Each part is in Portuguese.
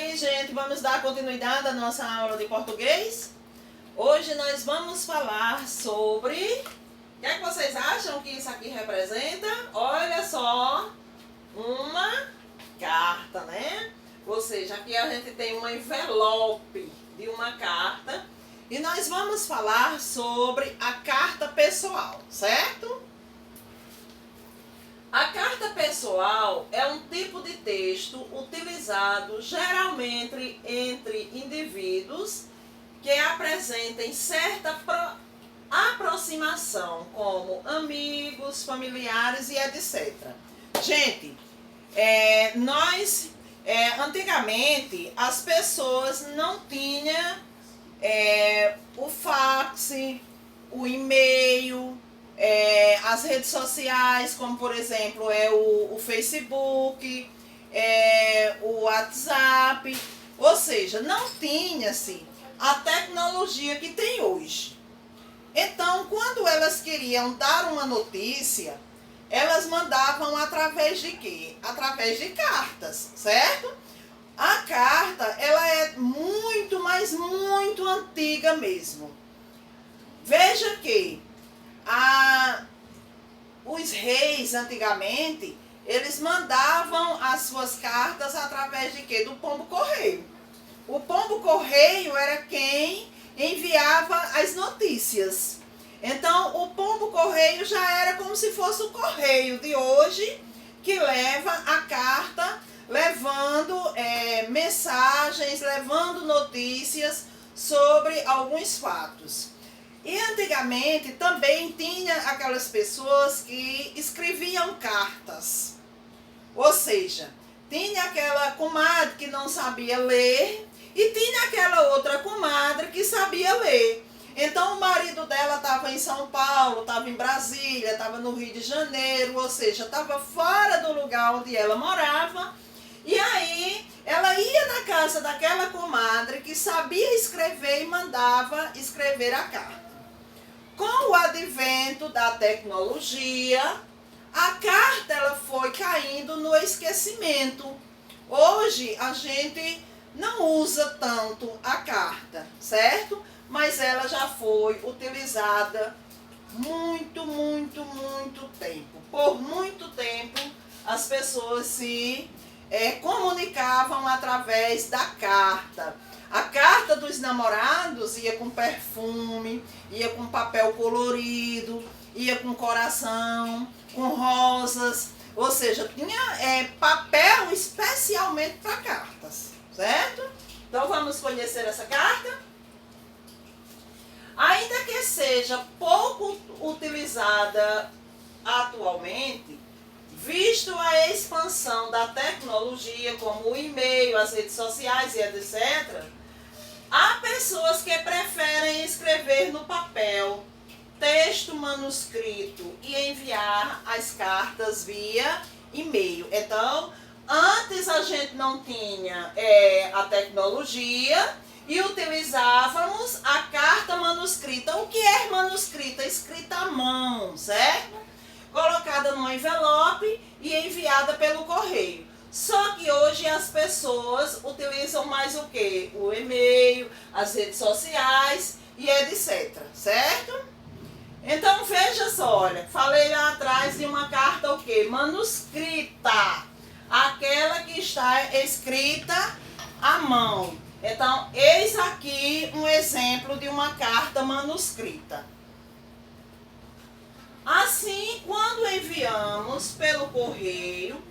aí, gente, vamos dar continuidade à nossa aula de português? Hoje nós vamos falar sobre... O que é que vocês acham que isso aqui representa? Olha só, uma carta, né? Ou seja, aqui a gente tem um envelope de uma carta e nós vamos falar sobre a carta pessoal, certo? A carta pessoal é um tipo de texto utilizado geralmente entre indivíduos que apresentem certa aproximação, como amigos, familiares e etc. Gente, antigamente as pessoas não tinham o fax, o e-mail, as redes sociais, como por exemplo o Facebook, o WhatsApp, ou seja, não tinha-se a tecnologia que tem hoje. Então, quando elas queriam dar uma notícia, elas mandavam através de quê? Através de cartas, certo? A carta, ela é muito, mas muito antiga mesmo. Veja que os reis, antigamente, eles mandavam as suas cartas através de quê? Do pombo-correio. O pombo-correio era quem enviava as notícias. Então, o pombo-correio já era como se fosse o correio de hoje, que leva a carta, levando mensagens, levando notícias sobre alguns fatos. E antigamente também tinha aquelas pessoas que escreviam cartas. Ou seja, tinha aquela comadre que não sabia ler e tinha aquela outra comadre que sabia ler. Então o marido dela estava em São Paulo, estava em Brasília, estava no Rio de Janeiro, ou seja, estava fora do lugar onde ela morava. E aí ela ia na casa daquela comadre que sabia escrever e mandava escrever a carta. Com o advento da tecnologia, a carta ela foi caindo no esquecimento. Hoje a gente não usa tanto a carta, certo? Mas ela já foi utilizada muito tempo. Por muito tempo as pessoas se comunicavam através da carta. A carta dos namorados ia com perfume, ia com papel colorido, ia com coração, com rosas, ou seja, tinha papel especialmente para cartas, certo? Então vamos conhecer essa carta? Ainda que seja pouco utilizada atualmente, visto a expansão da tecnologia, como o e-mail, as redes sociais e etc., há pessoas que preferem escrever no papel, texto manuscrito e enviar as cartas via e-mail. Então, antes a gente não tinha a tecnologia e utilizávamos a carta manuscrita. O que é manuscrita? Escrita à mão, certo? Colocada num envelope e enviada pelo correio. Só que hoje as pessoas utilizam mais o quê? O e-mail, as redes sociais e etc, certo? Então veja só, olha, falei lá atrás de uma carta o quê? Manuscrita, aquela que está escrita à mão. Então, eis aqui um exemplo de uma carta manuscrita. Assim, quando enviamos pelo correio,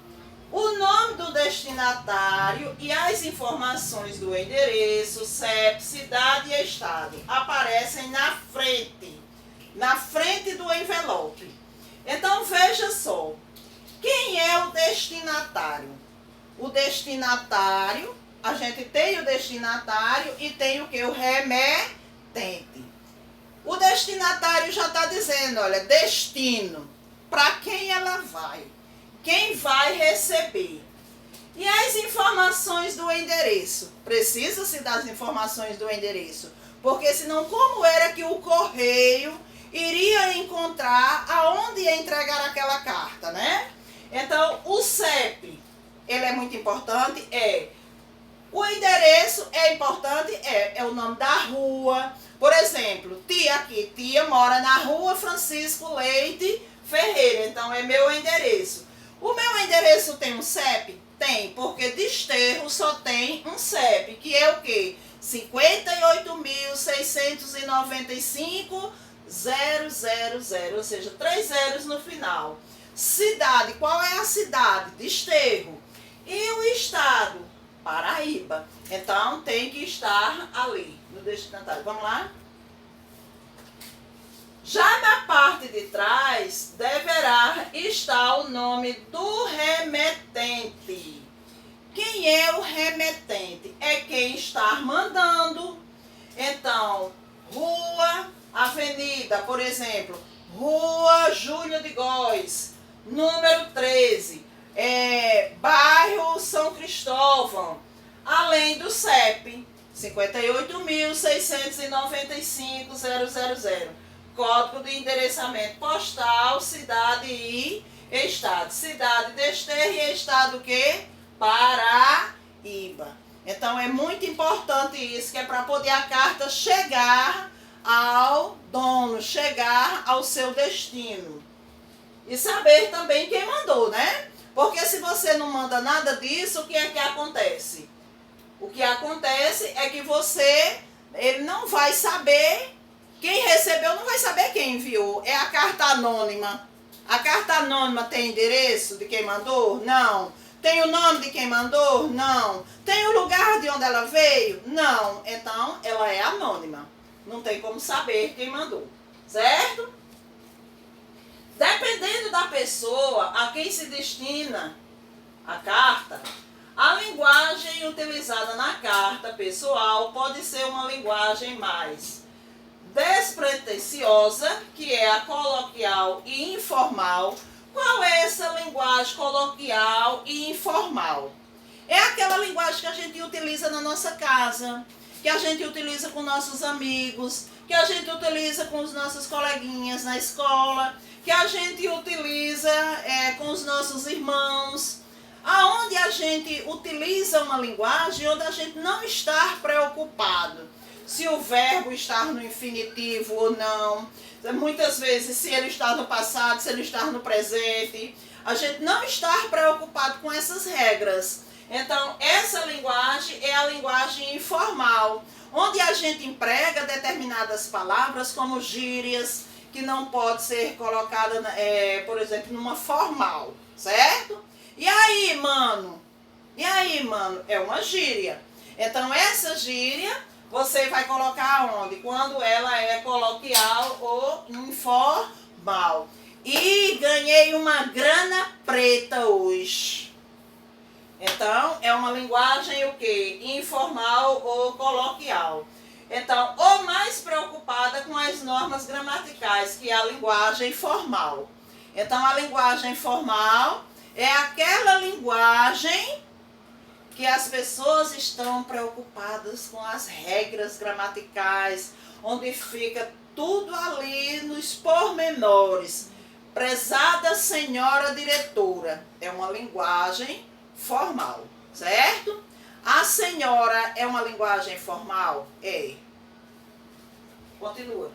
o nome do destinatário e as informações do endereço, CEP, cidade e estado aparecem na frente do envelope. Então veja só, quem é o destinatário? O destinatário, a gente tem o destinatário e tem o que? O remetente. O destinatário já está dizendo, olha, destino, para quem ela vai, quem vai receber. E as informações do endereço? Precisa-se das informações do endereço, porque senão como era que o correio iria encontrar aonde ia entregar aquela carta, né? Então, o CEP, ele é muito importante, o endereço endereço é importante, é o nome da rua. Por exemplo, tia mora na rua Francisco Leite Ferreira, então é meu endereço. O meu endereço tem um CEP? Tem, porque Desterro só tem um CEP, que é o quê? 58.695.000, ou seja, 3 zeros no final. Cidade, qual é a cidade? Desterro. E o estado? Paraíba. Então tem que estar ali no destinatário. Vamos lá? Já na parte de trás, deverá estar o nome do remetente. Quem é o remetente? É quem está mandando. Então, rua, avenida, por exemplo, Rua Júlio de Góes, número 13, bairro São Cristóvão, além do CEP, 58.695.000. Código de endereçamento postal, cidade e estado. Cidade Desterro e estado o quê? Paraíba. Então é muito importante isso, que é para poder a carta chegar ao dono, chegar ao seu destino. E saber também quem mandou, né? Porque se você não manda nada disso, o que é que acontece? O que acontece é que ele não vai saber. Quem recebeu não vai saber quem enviou. É a carta anônima. A carta anônima tem endereço de quem mandou? Não. Tem o nome de quem mandou? Não. Tem o lugar de onde ela veio? Não. Então, ela é anônima. Não tem como saber quem mandou. Certo? Dependendo da pessoa a quem se destina a carta, a linguagem utilizada na carta pessoal pode ser uma linguagem mais despretensiosa, que é a coloquial e informal. Qual é essa linguagem coloquial e informal? É aquela linguagem que a gente utiliza na nossa casa, que a gente utiliza com nossos amigos, que a gente utiliza com os nossos coleguinhas na escola, que a gente utiliza com os nossos irmãos, aonde a gente utiliza uma linguagem onde a gente não está preocupado se o verbo está no infinitivo ou não, muitas vezes se ele está no passado, se ele está no presente, a gente não está preocupado com essas regras. Então, essa linguagem é a linguagem informal, onde a gente emprega determinadas palavras como gírias, que não pode ser colocada, por exemplo, numa formal, certo? E aí, mano? E aí, mano? É uma gíria. Então, essa gíria você vai colocar onde? Quando ela é coloquial ou informal. E ganhei uma grana preta hoje. Então, é uma linguagem o quê? Informal ou coloquial. Então, ou mais preocupada com as normas gramaticais, que é a linguagem formal. Então, a linguagem formal é aquela linguagem que as pessoas estão preocupadas com as regras gramaticais, onde fica tudo ali nos pormenores. Prezada senhora diretora, é uma linguagem formal, certo? A senhora é uma linguagem formal? É. Continua.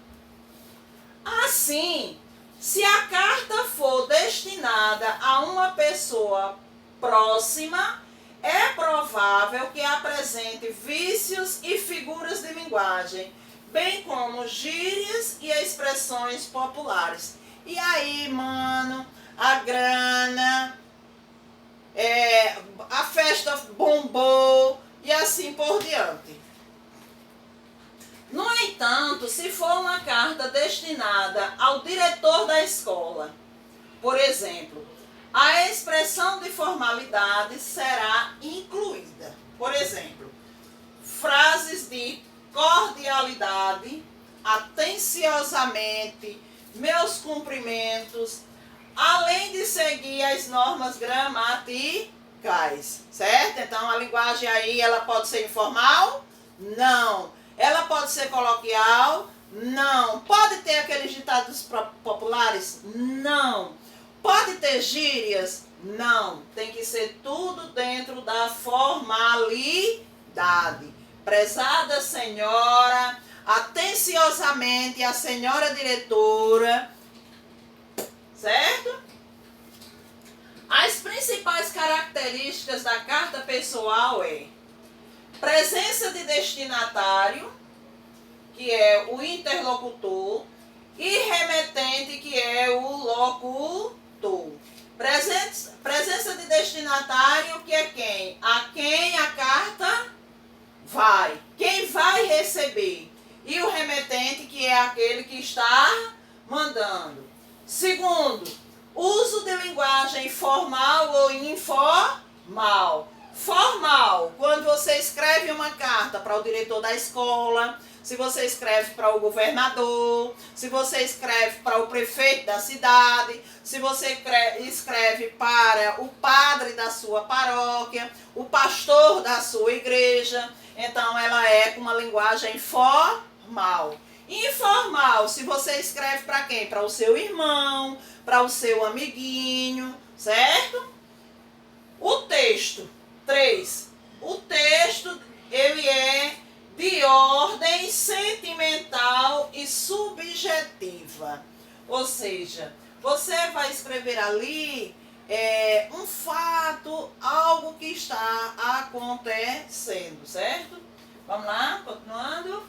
Assim, se a carta for destinada a uma pessoa próxima, é provável que apresente vícios e figuras de linguagem, bem como gírias e expressões populares. E aí, mano, a grana, a festa bombou e assim por diante. No entanto, se for uma carta destinada ao diretor da escola, por exemplo, a expressão de formalidade será incluída. Por exemplo, frases de cordialidade, atenciosamente, meus cumprimentos, além de seguir as normas gramaticais, certo? Então, a linguagem aí, ela pode ser informal? Não. Ela pode ser coloquial? Não. Pode ter aqueles ditados populares? Não. Pode ter gírias? Não. Tem que ser tudo dentro da formalidade. verdade. Prezada senhora, atenciosamente a senhora diretora, certo? As principais características da carta pessoal é presença de destinatário, que é o interlocutor, e remetente, que é o locutor. Presença de destinatário, que é quem? A quem a carta vai. Quem vai receber. E o remetente, que é aquele que está mandando. Segundo, uso de linguagem formal ou informal. Formal, quando você escreve uma carta para o diretor da escola, se você escreve para o governador, se você escreve para o prefeito da cidade, se você escreve para o padre da sua paróquia, o pastor da sua igreja, então ela é com uma linguagem formal. Informal, se você escreve para quem? Para o seu irmão, para o seu amiguinho, certo? O texto. 3. O texto, ele é de ordem sentimental e subjetiva. Ou seja, você vai escrever ali um fato, algo que está acontecendo, certo? Vamos lá, continuando.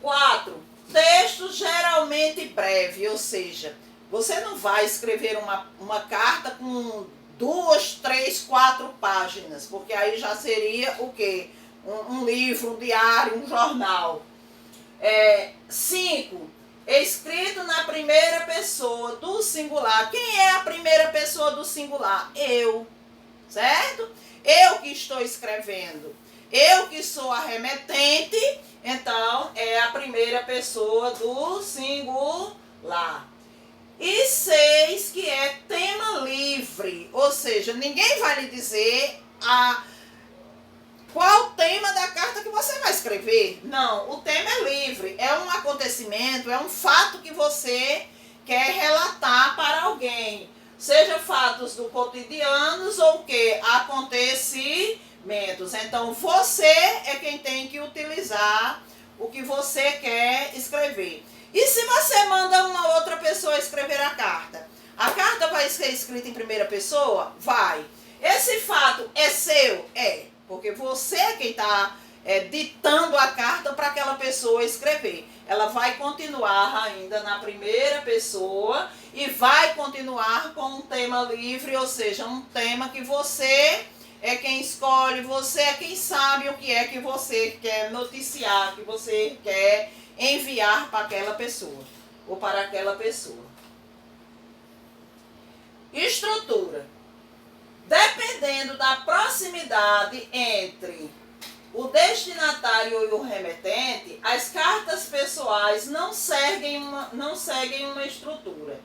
4. Texto geralmente breve, ou seja, você não vai escrever uma carta com 2, 3, 4 páginas, porque aí já seria o quê? Um livro, um diário, um jornal. 5. Escrito na primeira pessoa do singular. Quem é a primeira pessoa do singular? Eu, certo? Eu que estou escrevendo. Eu que sou a remetente, então é a primeira pessoa do singular. E 6, que é tema livre, ou seja, ninguém vai lhe dizer qual o tema da carta que você vai escrever. Não, o tema é livre, é um acontecimento, é um fato que você quer relatar para alguém. Seja fatos do cotidianos ou que acontecimentos. Então, você é quem tem que utilizar o que você quer escrever. E se você manda uma outra pessoa escrever a carta vai ser escrita em primeira pessoa? Vai. Esse fato é seu? É. Porque você é quem está ditando a carta para aquela pessoa escrever. Ela vai continuar ainda na primeira pessoa e vai continuar com um tema livre, ou seja, um tema que você é quem escolhe, você é quem sabe o que é que você quer noticiar, que você quer enviar para aquela pessoa ou para aquela pessoa. Estrutura. Dependendo da proximidade entre o destinatário e o remetente, as cartas pessoais não seguem uma estrutura.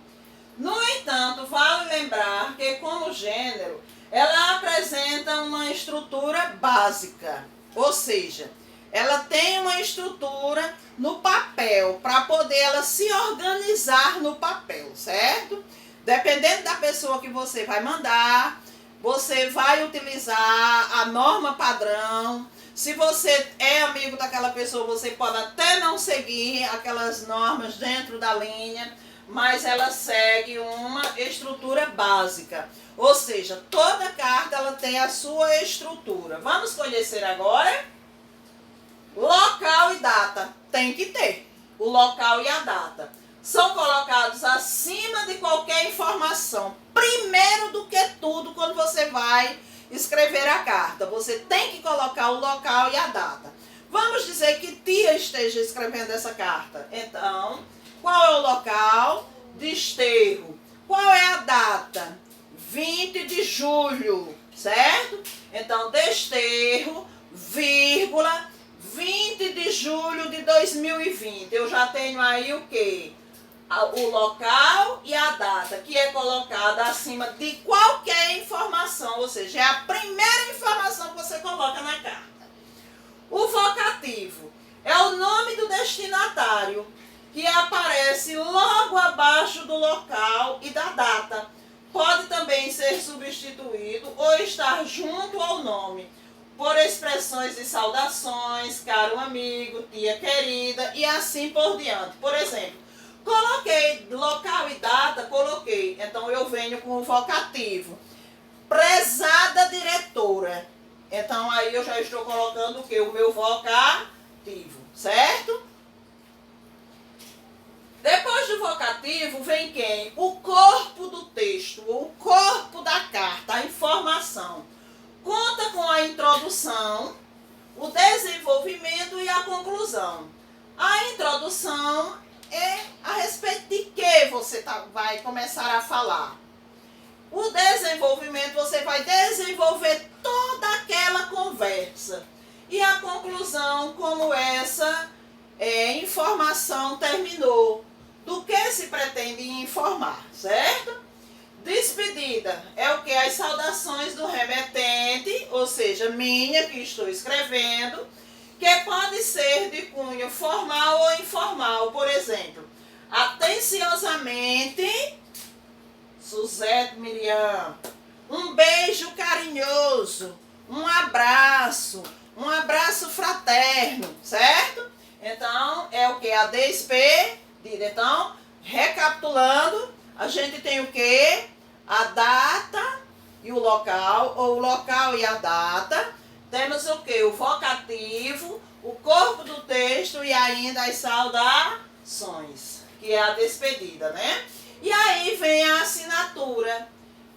No entanto, vale lembrar que, como gênero, ela apresenta uma estrutura básica, ou seja, ela tem uma estrutura no papel, para poder ela se organizar no papel, certo? Dependendo da pessoa que você vai mandar, você vai utilizar a norma padrão. Se você é amigo daquela pessoa, você pode até não seguir aquelas normas dentro da linha, mas ela segue uma estrutura básica. Ou seja, toda carta ela tem a sua estrutura. Vamos conhecer agora? Local e data. Tem que ter o local e a data. São colocados acima de qualquer informação. Primeiro do que tudo, quando você vai escrever a carta, você tem que colocar o local e a data. Vamos dizer que tia esteja escrevendo essa carta. Então, qual é o local? Desterro. Qual é a data? 20 de julho, certo? Então, desterro, vírgula, 20 de julho de 2020. Eu já tenho aí o quê? O local e a data, que é colocada acima de qualquer informação, ou seja, é a primeira informação que você coloca na carta. O vocativo é o nome do destinatário, que aparece logo abaixo do local e da data. Pode também ser substituído ou estar junto ao nome, por expressões abraços e saudações, caro amigo, tia querida, e assim por diante. Por exemplo, coloquei local e data, coloquei. Então eu venho com o vocativo. Prezada diretora. Então aí eu já estou colocando o quê? O meu vocativo, certo? Depois do vocativo vem quem? O corpo do texto, o corpo da carta, a informação. Conta com a introdução, o desenvolvimento e a conclusão. A introdução é a respeito de que você vai começar a falar. O desenvolvimento, você vai desenvolver toda aquela conversa. E a conclusão, como essa informação terminou. Do que se pretende informar, certo? Despedida é o que? As saudações do remetente, ou seja, minha que estou escrevendo, que pode ser de cunho formal ou informal. Por exemplo, atenciosamente, Suzete Miriam, um beijo carinhoso, um abraço fraterno, certo? Então, é o que? A despedida. Então, recapitulando, a gente tem o que? A data e o local, ou o local e a data. Temos o que? O vocativo, o corpo do texto e ainda as saudações, que é a despedida, né? E aí vem a assinatura.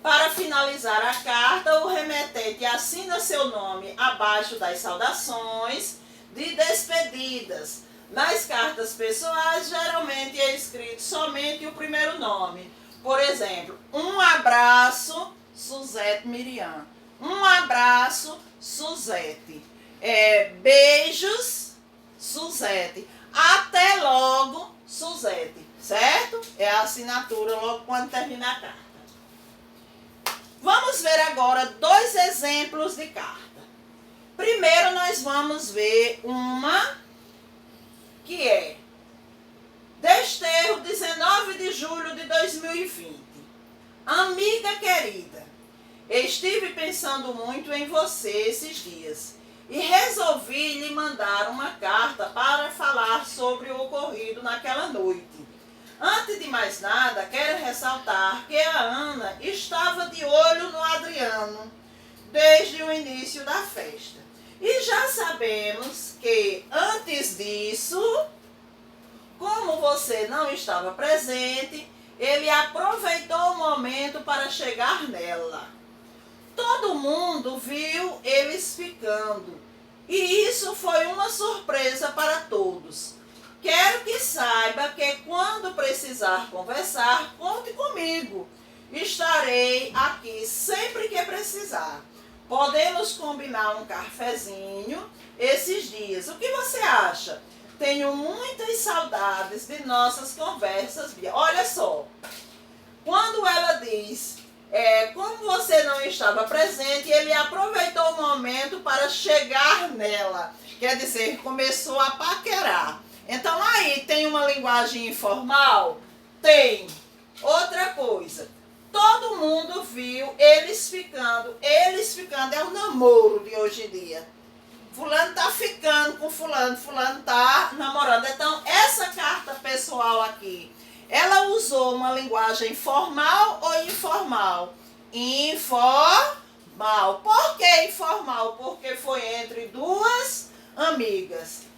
Para finalizar a carta, o remetente assina seu nome abaixo das saudações de despedidas. Nas cartas pessoais, geralmente é escrito somente o primeiro nome. Por exemplo, um abraço, Suzete Miriam. Um abraço, Suzete. Beijos, Suzete. Até logo, Suzete. Certo? É a assinatura logo quando terminar a carta. Vamos ver agora 2 exemplos de carta. Primeiro nós vamos ver uma que é Desterro, 19 de julho de 2020. Amiga querida, estive pensando muito em você esses dias e resolvi lhe mandar uma carta para falar sobre o ocorrido naquela noite. Antes de mais nada, quero ressaltar que a Ana estava de olho no Adriano desde o início da festa. E já sabemos que, antes disso, como você não estava presente, ele aproveitou o momento para chegar nela. Todo mundo viu eles ficando, e isso foi uma surpresa para todos. Quero que saiba que quando precisar conversar, conte comigo. Estarei aqui sempre que precisar. Podemos combinar um cafezinho esses dias. O que você acha? Tenho muitas saudades de nossas conversas. Olha só, quando ela diz, como você não estava presente, ele aproveitou o momento para chegar nela. Quer dizer, começou a paquerar. Então aí tem uma linguagem informal? Tem. Outra coisa. Todo mundo viu eles ficando. Eles ficando é o namoro de hoje em dia. Fulano tá ficando com fulano, fulano tá namorando. Então, essa carta pessoal aqui, ela usou uma linguagem formal ou informal? Informal. Por que informal? Porque foi entre duas amigas.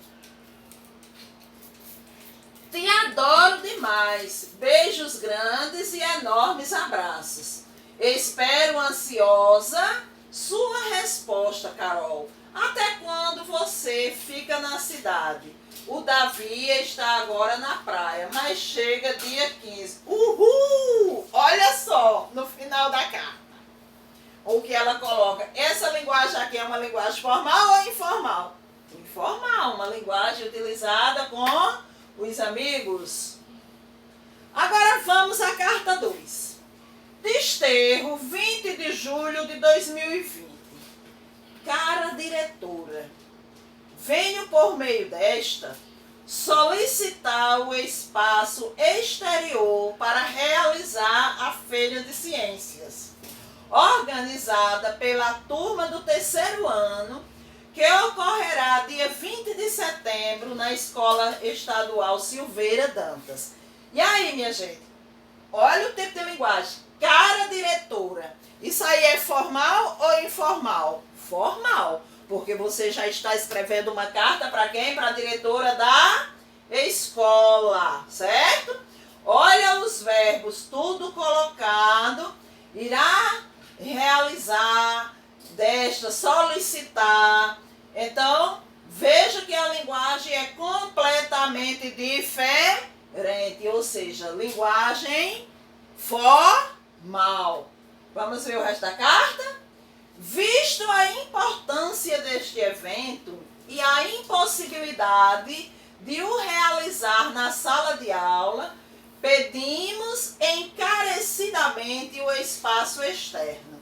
Te adoro demais. Beijos grandes e enormes abraços. Espero ansiosa sua resposta, Carol. Até quando você fica na cidade? O Davi está agora na praia, mas chega dia 15. Uhul! Olha só, no final da carta. O que ela coloca. Essa linguagem aqui é uma linguagem formal ou informal? Informal, uma linguagem utilizada com os amigos. Agora vamos à carta 2. Desterro, 20 de julho de 2020. Cara diretora, venho por meio desta solicitar o espaço exterior para realizar a Feira de Ciências, organizada pela turma do 3º ano, que ocorrerá dia 20 de setembro na Escola Estadual Silveira Dantas. E aí, minha gente? Olha o tipo de linguagem. Cara diretora. Isso aí é formal ou informal? Formal. Porque você já está escrevendo uma carta para quem? Para a diretora da escola, certo? Olha os verbos, tudo colocado. Irá realizar, desta, solicitar. Então, veja que a linguagem é completamente diferente, ou seja, linguagem formal. Vamos ver o resto da carta? Visto a importância deste evento e a impossibilidade de o realizar na sala de aula, pedimos encarecidamente o espaço externo.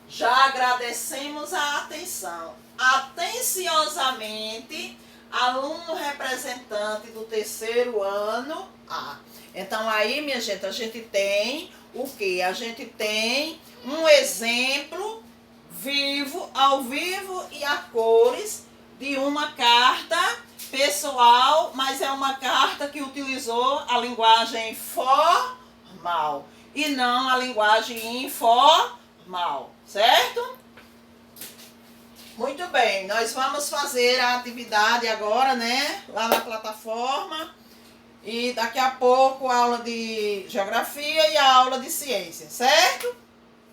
Já agradecemos a atenção. Atenciosamente, aluno representante do 3º ano A. Então aí, minha gente, a gente tem o quê? A gente tem um exemplo vivo, ao vivo e a cores de uma carta pessoal, mas é uma carta que utilizou a linguagem formal e não a linguagem informal, certo? Muito bem, nós vamos fazer a atividade agora, né, lá na plataforma, e daqui a pouco a aula de geografia e a aula de ciência, certo?